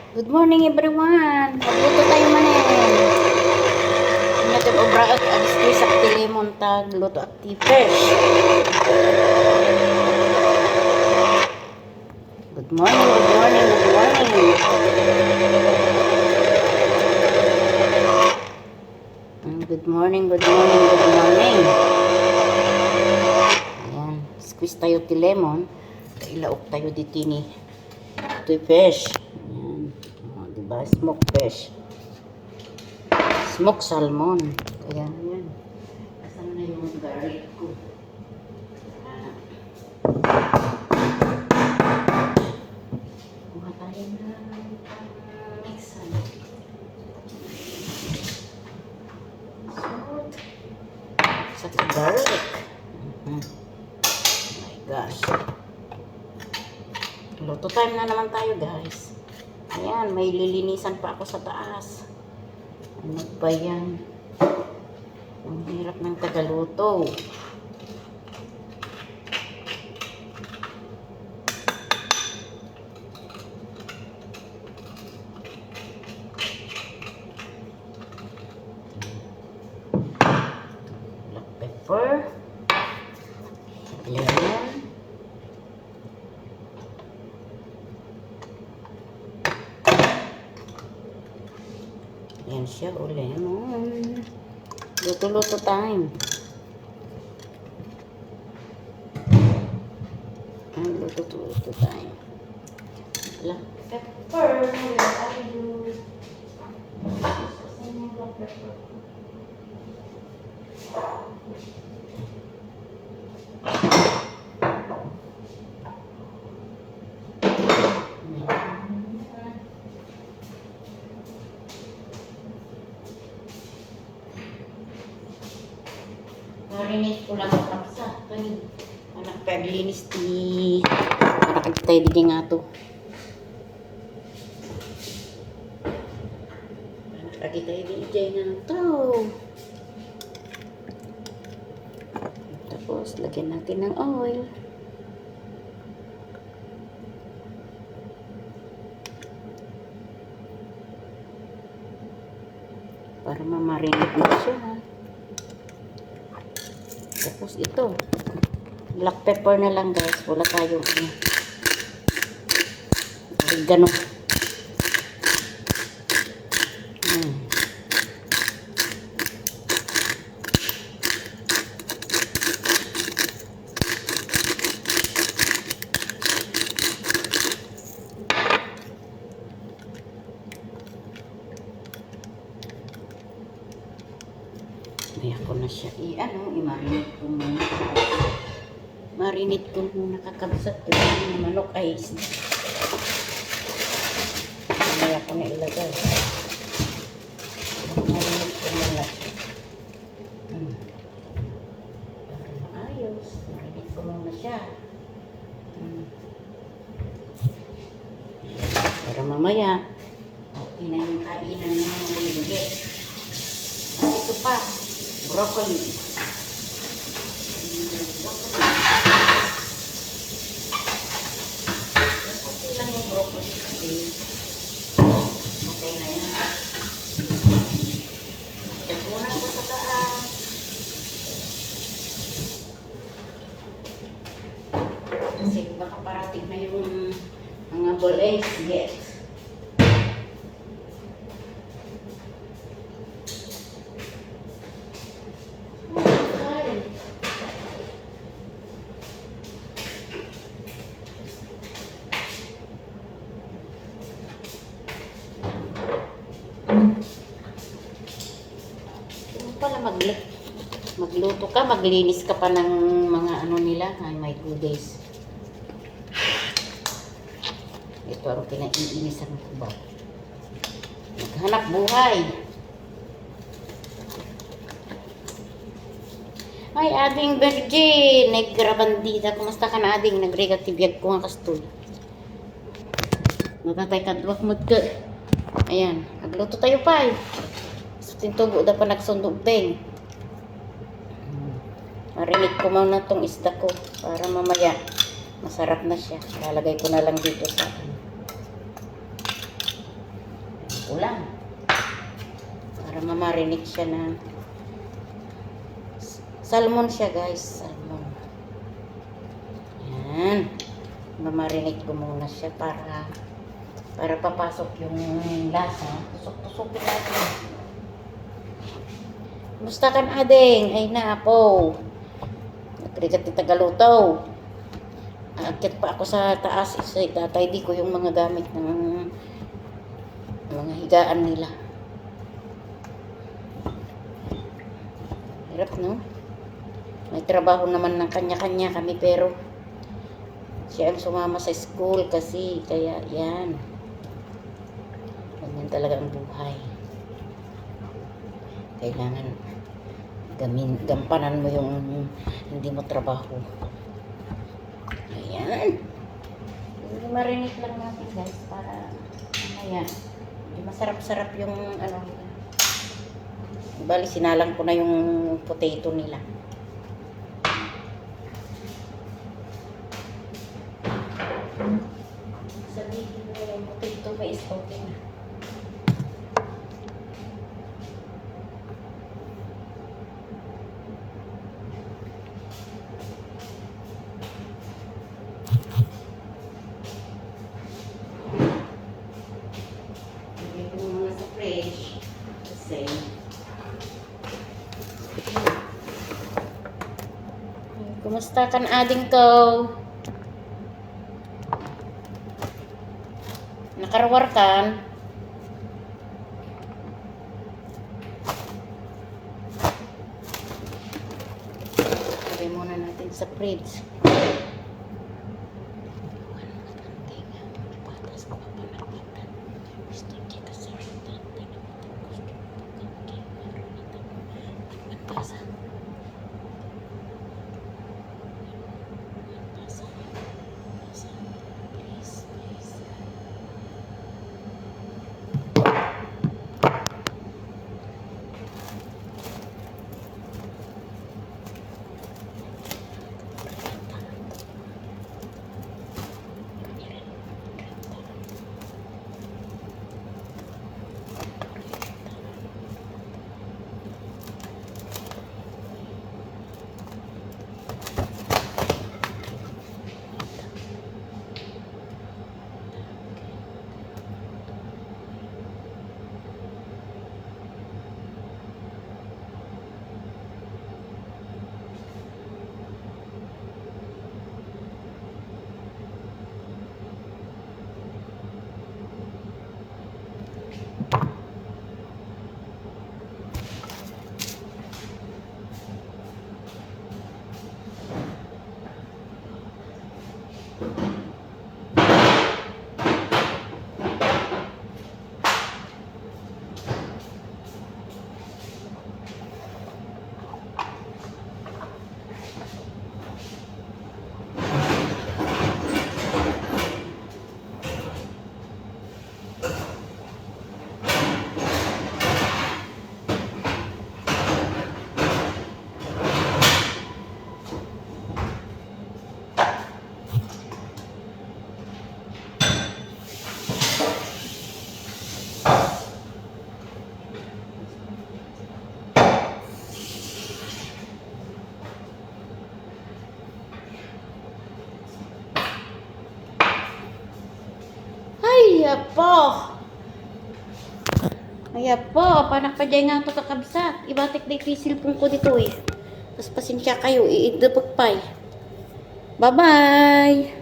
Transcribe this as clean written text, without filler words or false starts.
Good morning everyone. Magluto tayo manin. Natin obra at alis sa lemon tag luto at fish. Good morning, good morning, good morning. Good morning, good morning, good morning. Ayan, squeeze tayo ti lemon. Ilaok tayo ditini. Ito fish. Ayan. Diba? Smoked fish. Smoked salmon. Ayan, ayan. Asan na yung garlic ko? Kuha tayo na mixan. Salt. Saka garlic. Oh my gosh. Luto time na naman tayo, guys. Ayan, may lilinisan pa ako sa taas. Ano ba yan? Ang hirap ng tagaluto. Black pepper. Lemon. Ayan siya, o lemon. Luto-luto time. Luto-luto time. Black pepper. Black pepper. Marinate ko lang ang kapsa. Anak paglinis ti nakagtay di nga to. Nakagtay di nga to. Tapos lagyan natin ng oil. Para mamarinate na siya. Tapos ito, black pepper na lang, guys. Wala tayong oregano. May ako na siya i-marinate ko muna. Marinate ko muna kakabsat. Yung manok ay isda. May ako na ilagay. Marinate ko muna. Para maayos. Marinate ko muna siya. Para mamaya, okay na yung kainan ng mga bulugit. At ito pa. Broccoli. Okay lang yung broccoli kasi okay na yan. Tapunan ko sa taas. Kasi baka parating na yung mga bolegs. Yes. Pala magluto ka, maglinis ka pa ng mga ano nila. Ay, my goodness. Ito ang pinaiinisan ko ba? Maghanap buhay. Ay, ading Virgin. Negra bandita. Kumusta ka na, ading? Nagregatibiyag ko nga kastoy. Matatay ka, duwak mo ka. Ayan, nagluto tayo pa eh. Tintubo da pa nagsundog beng. Marinate ko muna tong isda ko para mamaya masarap na siya. Lalagay ko na lang dito sa ulam. Para mamarinig siya na salmon siya guys. Salmon. Yan. Mamarinig ko muna siya para papasok yung lasa. Tusok-tusokin natin. Musta kan ading? Ay na po. Nagrigat ni Tagaluto. Aakyat pa ako sa taas. Tatay di ko yung mga gamit ng mga higaan nila. Hirap, no? May trabaho naman ng kanya-kanya kami pero siya ang sumama sa school kasi kaya yan. Ganyan talaga ang buhay. Kailangan gampanan mo yung hindi mo trabaho. Ayan. Hindi marinig lang natin guys para mamaya. Hindi masarap-sarap yung ano. Bali, sinalang ko na yung potato nila. Sabihin mo yung potato pa is okay na. Lagyan ko muna sa fridge. Kasi kumusta kan ading ko? Nakarawar kan? Lagay muna natin sa fridge. Apo. Ay po, panak pa dyan nga ito kakabsat. Ibatik na ipisilpong ko dito eh. Tapos pasensya kayo, iidapagpay. Bye-bye!